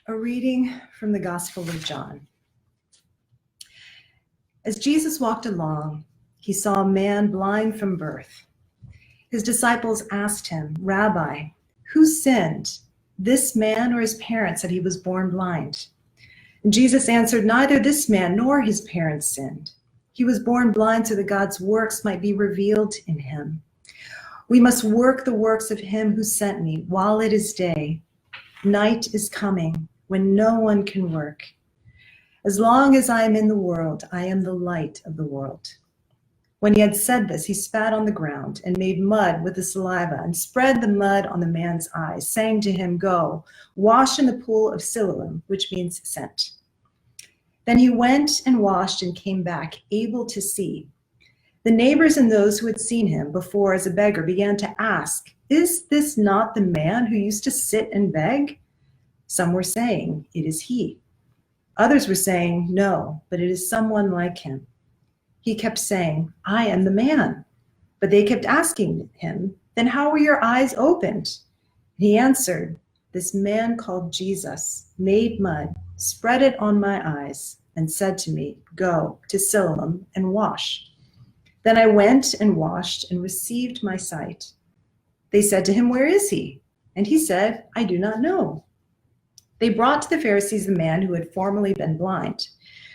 A reading from the Gospel of John. As Jesus walked along, he saw a man blind from birth. His disciples asked him, "Rabbi, who sinned, this man or his parents, that he was born blind?" And Jesus answered, "Neither this man nor his parents sinned. He was born blind so that God's works might be revealed in him. We must work the works of him who sent me while it is day. Night is coming when no one can work. As long as I am in the world, I am the light of the world." When he had said this, he spat on the ground and made mud with the saliva and spread the mud on the man's eyes, saying to him, "Go, wash in the pool of Siloam," which means sent. Then he went and washed and came back, able to see. The neighbors and those who had seen him before as a beggar began to ask, "Is this not the man who used to sit and beg?" Some were saying, "It is he." Others were saying, "No, but it is someone like him." He kept saying, "I am the man." But they kept asking him, "Then how were your eyes opened?" He answered, "This man called Jesus made mud, spread it on my eyes, and said to me, 'Go to Siloam and wash.' Then I went and washed and received my sight." They said to him, "Where is he?" And he said, "I do not know." They brought to the Pharisees the man who had formerly been blind.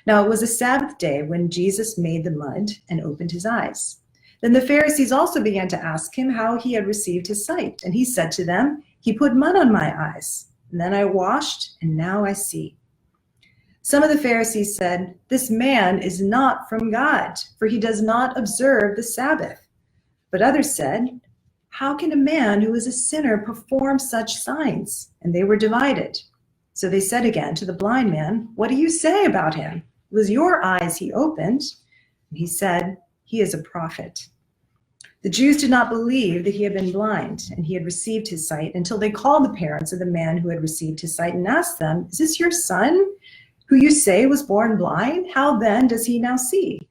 Now it was a Sabbath day when Jesus made the mud and opened his eyes. Then the Pharisees also began to ask him how he had received his sight. And he said to them, "He put mud on my eyes, and then I washed, and now I see." Some of the Pharisees said, "This man is not from God, for he does not observe the Sabbath." But others said, "How can a man who is a sinner perform such signs?" And they were divided. So they said again to the blind man, "What do you say about him? It was your eyes he opened." And he said, "He is a prophet." The Jews did not believe that he had been blind and he had received his sight until they called the parents of the man who had received his sight and asked them, "Is this your son, who you say was born blind? How then does he now see?"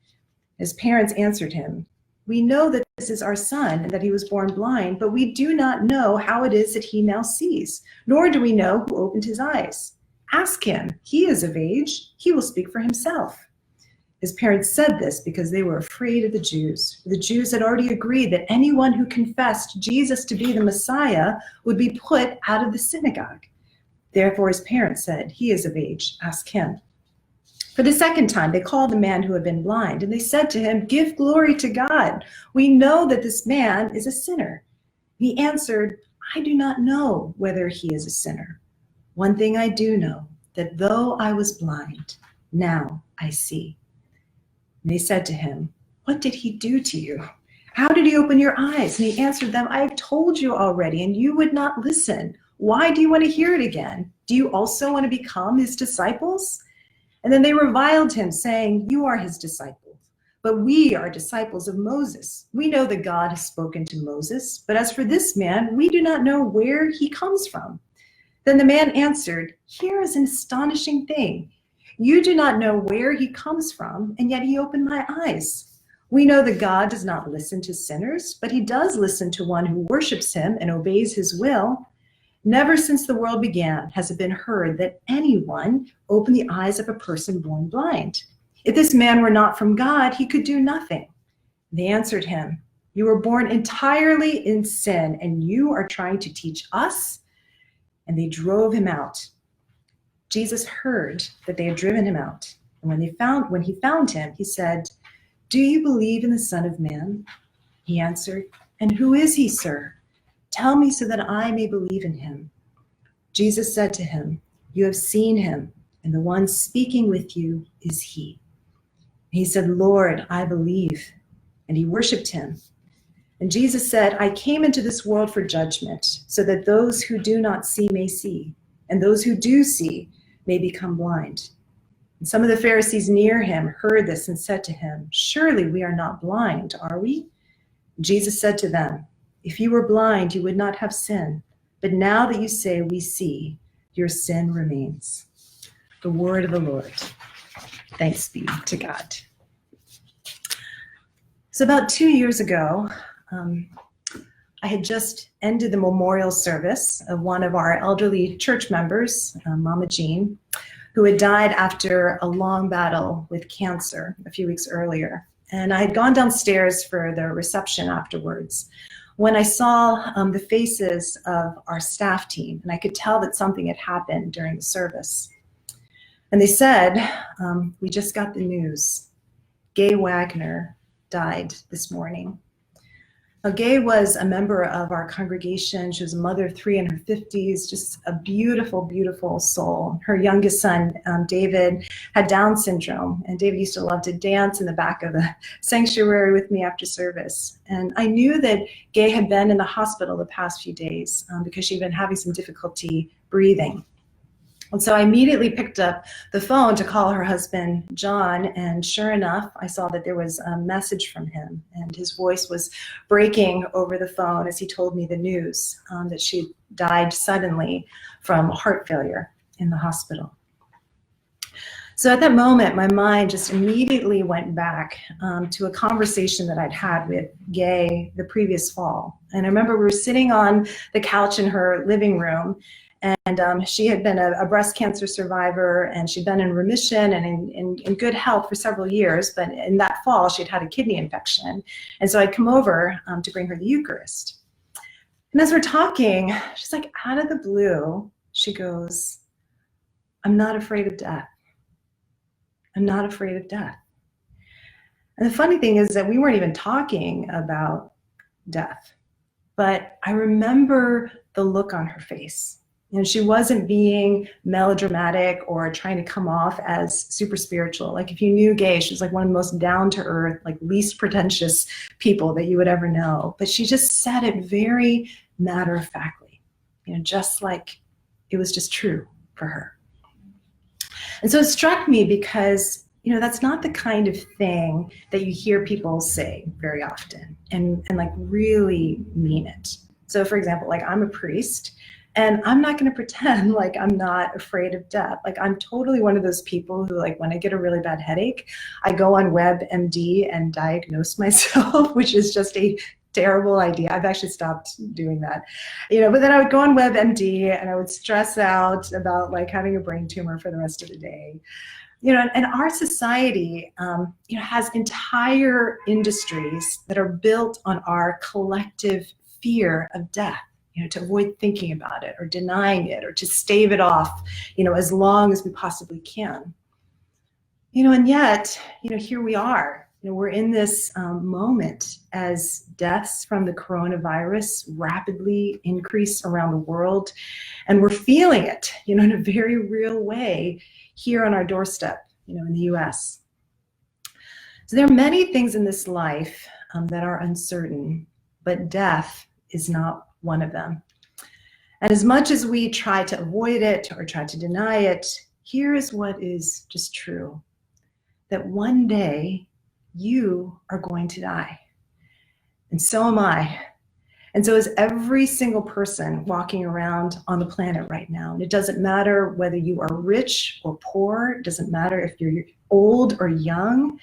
His parents answered him, "We know that this is our son and that he was born blind, but we do not know how it is that he now sees, nor do we know who opened his eyes. Ask him. He is of age. He will speak for himself." His parents said this because they were afraid of the Jews. The Jews had already agreed that anyone who confessed Jesus to be the Messiah would be put out of the synagogue. Therefore his parents said, "He is of age. Ask him." For the second time, they called the man who had been blind, and they said to him, "Give glory to God. We know that this man is a sinner." He answered, "I do not know whether he is a sinner. One thing I do know, that though I was blind, now I see." And they said to him, "What did he do to you? How did he open your eyes?" And he answered them, "I have told you already, and you would not listen. Why do you want to hear it again? Do you also want to become his disciples?" And then they reviled him, saying, "You are his disciple, but we are disciples of Moses. We know that God has spoken to Moses, but as for this man, we do not know where he comes from." Then the man answered, "Here is an astonishing thing. You do not know where he comes from, and yet he opened my eyes. We know that God does not listen to sinners, but he does listen to one who worships him and obeys his will. Never since the world began has it been heard that anyone opened the eyes of a person born blind. If this man were not from God, he could do nothing." They answered him, "You were born entirely in sin, and you are trying to teach us?" And they drove him out. Jesus heard that they had driven him out. And when he found him, he said, "Do you believe in the Son of Man?" He answered, "And who is he, sir? Tell me so that I may believe in him." Jesus said to him, "You have seen him, and the one speaking with you is he." He said, "Lord, I believe." And he worshiped him. And Jesus said, "I came into this world for judgment, so that those who do not see may see, and those who do see may become blind." And some of the Pharisees near him heard this and said to him, "Surely we are not blind, are we?" Jesus said to them, "If you were blind, you would not have sin. But now that you say we see, your sin remains." The word of the Lord. Thanks be to God. So about 2 years ago, I had just ended the memorial service of one of our elderly church members, Mama Jean, who had died after a long battle with cancer a few weeks earlier. And I had gone downstairs for the reception afterwards when I saw the faces of our staff team, and I could tell that something had happened during the service. And they said, we just got the news. Gay Wagner died this morning. Now, Gay was a member of our congregation. She was a mother of 3 in her 50s, just a beautiful, beautiful soul. Her youngest son, David, had Down syndrome, and David used to love to dance in the back of the sanctuary with me after service. And I knew that Gay had been in the hospital the past few days because she'd been having some difficulty breathing. And so I immediately picked up the phone to call her husband, John, and sure enough, I saw that there was a message from him, and his voice was breaking over the phone as he told me the news that she died suddenly from heart failure in the hospital. So at that moment, my mind just immediately went back to a conversation that I'd had with Gay the previous fall. And I remember we were sitting on the couch in her living room, and she had been a breast cancer survivor, and she'd been in remission and in good health for several years. But in that fall, she'd had a kidney infection. And so I'd come over to bring her the Eucharist. And as we're talking, she's like, out of the blue, she goes, I'm not afraid of death. I'm not afraid of death. And the funny thing is that we weren't even talking about death. But I remember the look on her face. You know, she wasn't being melodramatic or trying to come off as super spiritual. Like if you knew Gay, she was like one of the most down to earth, like least pretentious people that you would ever know. But she just said it very matter of factly, you know, just like it was just true for her. And so it struck me because, you know, that's not the kind of thing that you hear people say very often and like really mean it. So for example, like I'm a priest, and I'm not going to pretend like I'm not afraid of death. Like I'm totally one of those people who, like, when I get a really bad headache, I go on WebMD and diagnose myself, which is just a terrible idea. I've actually stopped doing that, you know, but then I would go on WebMD and I would stress out about like having a brain tumor for the rest of the day. You know, and our society, you know, has entire industries that are built on our collective fear of death. You know, to avoid thinking about it or denying it or to stave it off, you know, as long as we possibly can. You know, and yet, you know, here we are. You know, we're in this moment as deaths from the coronavirus rapidly increase around the world, and we're feeling it, you know, in a very real way here on our doorstep, you know, in the US. So there are many things in this life that are uncertain, but death is not one of them. And as much as we try to avoid it or try to deny it, here is what is just true, that one day you are going to die. And so am I. And so is every single person walking around on the planet right now. And it doesn't matter whether you are rich or poor, it doesn't matter if you're old or young,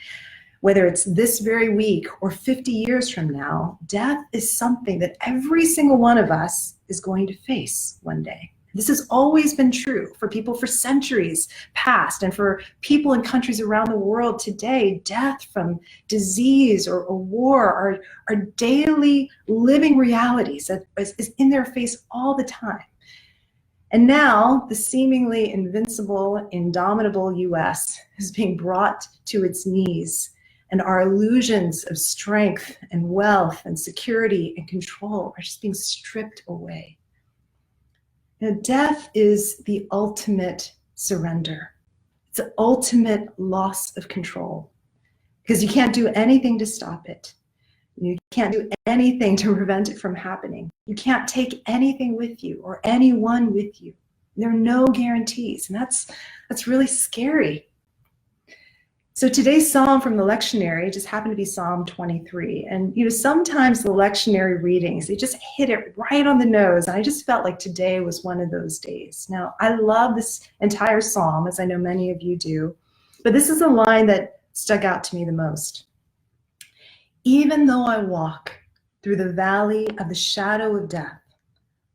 whether it's this very week or 50 years from now, death is something that every single one of us is going to face one day. This has always been true for people for centuries past, and for people in countries around the world today. Death from disease or war are daily living realities that is in their face all the time. And now the seemingly invincible, indomitable US is being brought to its knees, and our illusions of strength and wealth and security and control are just being stripped away. You know, death is the ultimate surrender. It's the ultimate loss of control, because you can't do anything to stop it. You can't do anything to prevent it from happening. You can't take anything with you or anyone with you. There are no guarantees, and that's really scary. So today's psalm from the lectionary just happened to be Psalm 23. And you know, sometimes the lectionary readings, they just hit it right on the nose. And I just felt like today was one of those days. Now, I love this entire psalm, as I know many of you do, but this is a line that stuck out to me the most. Even though I walk through the valley of the shadow of death,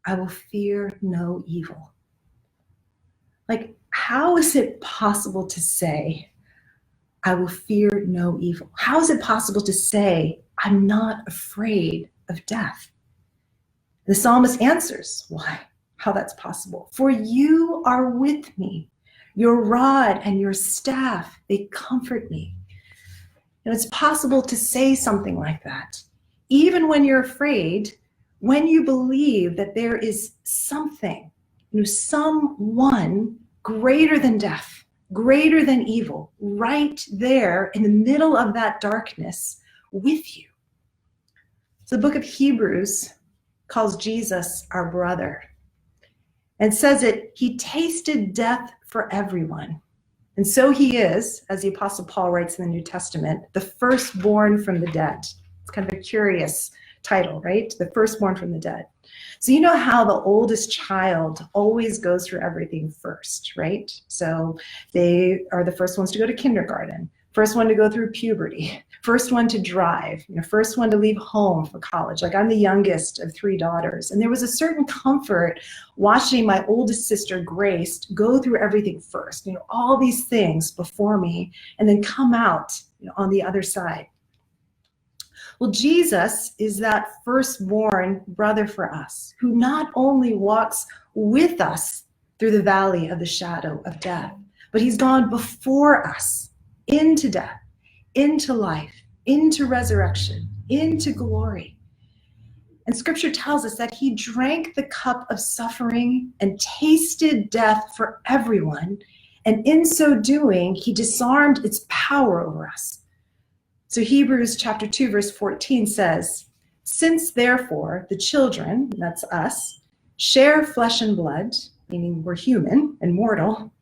I will fear no evil. Like, how is it possible to say, I will fear no evil? How is it possible to say, I'm not afraid of death? The psalmist answers why, how that's possible. For you are with me. Your rod and your staff, they comfort me. And it's possible to say something like that, even when you're afraid, when you believe that there is something, someone greater than death, greater than evil, right there in the middle of that darkness with you. So the book of Hebrews calls Jesus our brother and says that he tasted death for everyone. And so he is, as the Apostle Paul writes in the New Testament, the firstborn from the dead. It's kind of a curious title, right? The firstborn from the dead. So you know how the oldest child always goes through everything first, right? So they are the first ones to go to kindergarten, first one to go through puberty, first one to drive, first one to leave home for college. Like, I'm the youngest of 3 daughters. And there was a certain comfort watching my oldest sister, Grace, go through everything first, all these things before me, and then come out on the other side. Well, Jesus is that firstborn brother for us, who not only walks with us through the valley of the shadow of death, but he's gone before us into death, into life, into resurrection, into glory. And scripture tells us that he drank the cup of suffering and tasted death for everyone. And in so doing, he disarmed its power over us. So Hebrews chapter 2, verse 14 says, since therefore the children, that's us, share flesh and blood, meaning we're human and mortal,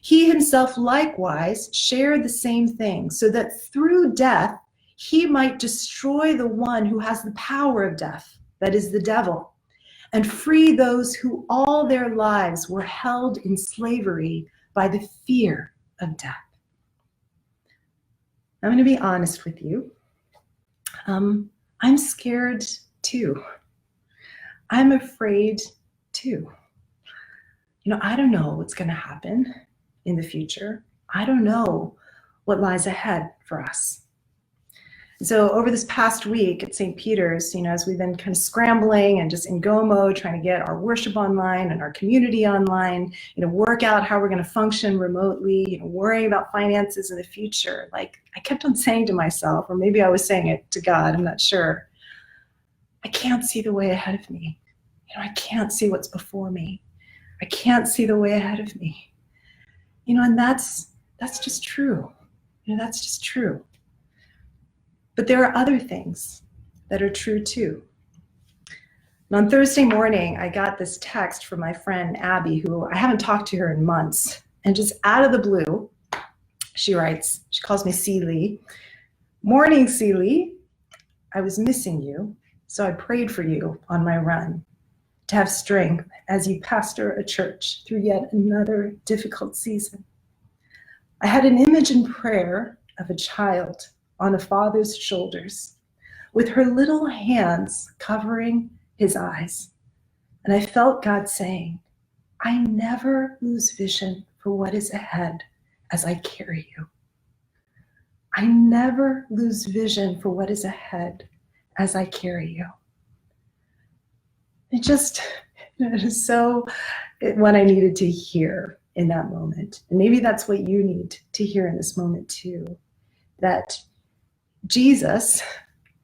he himself likewise shared the same thing, so that through death he might destroy the one who has the power of death, that is the devil, and free those who all their lives were held in slavery by the fear of death. I'm going to be honest with you. I'm scared too. I'm afraid too. I don't know what's going to happen in the future. I don't know what lies ahead for us. So over this past week at St. Peter's, as we've been kind of scrambling and just in go mode, trying to get our worship online and our community online, work out how we're going to function remotely, worrying about finances in the future. Like, I kept on saying to myself, or maybe I was saying it to God, I'm not sure, I can't see the way ahead of me. I can't see what's before me. I can't see the way ahead of me. And that's just true. That's just true. But there are other things that are true too. And on Thursday morning, I got this text from my friend Abby, who I haven't talked to her in months. And just out of the blue, she writes, she calls me Celie. Morning, Celie. I was missing you, so I prayed for you on my run to have strength as you pastor a church through yet another difficult season. I had an image in prayer of a child on a father's shoulders, with her little hands covering his eyes. And I felt God saying, I never lose vision for what is ahead as I carry you. I never lose vision for what is ahead as I carry you. It is so what I needed to hear in that moment. And maybe that's what you need to hear in this moment too, that Jesus,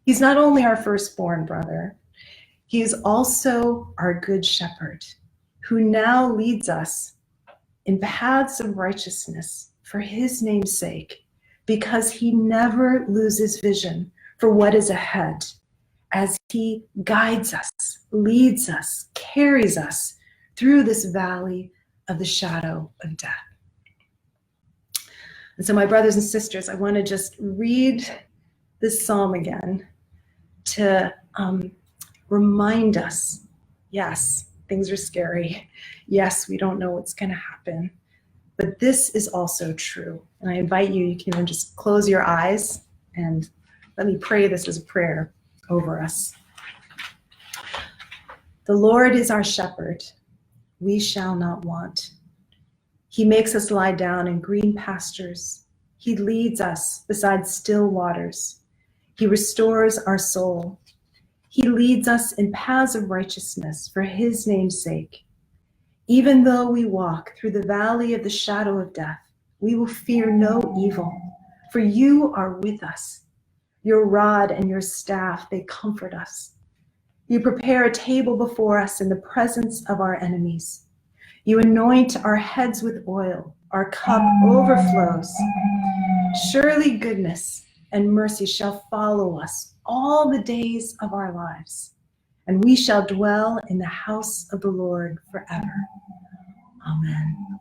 he's not only our firstborn brother, he is also our good shepherd, who now leads us in paths of righteousness for his name's sake, because he never loses vision for what is ahead as he guides us, leads us, carries us through this valley of the shadow of death. And so my brothers and sisters, I want to just read this psalm again to remind us, yes, things are scary. Yes, we don't know what's going to happen, but this is also true. And I invite you, you can even just close your eyes and let me pray this as a prayer over us. The Lord is our shepherd. We shall not want. He makes us lie down in green pastures. He leads us beside still waters. He restores our soul. He leads us in paths of righteousness for his name's sake. Even though we walk through the valley of the shadow of death, we will fear no evil, for you are with us. Your rod and your staff, they comfort us. You prepare a table before us in the presence of our enemies. You anoint our heads with oil. Our cup overflows. Surely goodness and mercy shall follow us all the days of our lives, and we shall dwell in the house of the Lord forever. Amen.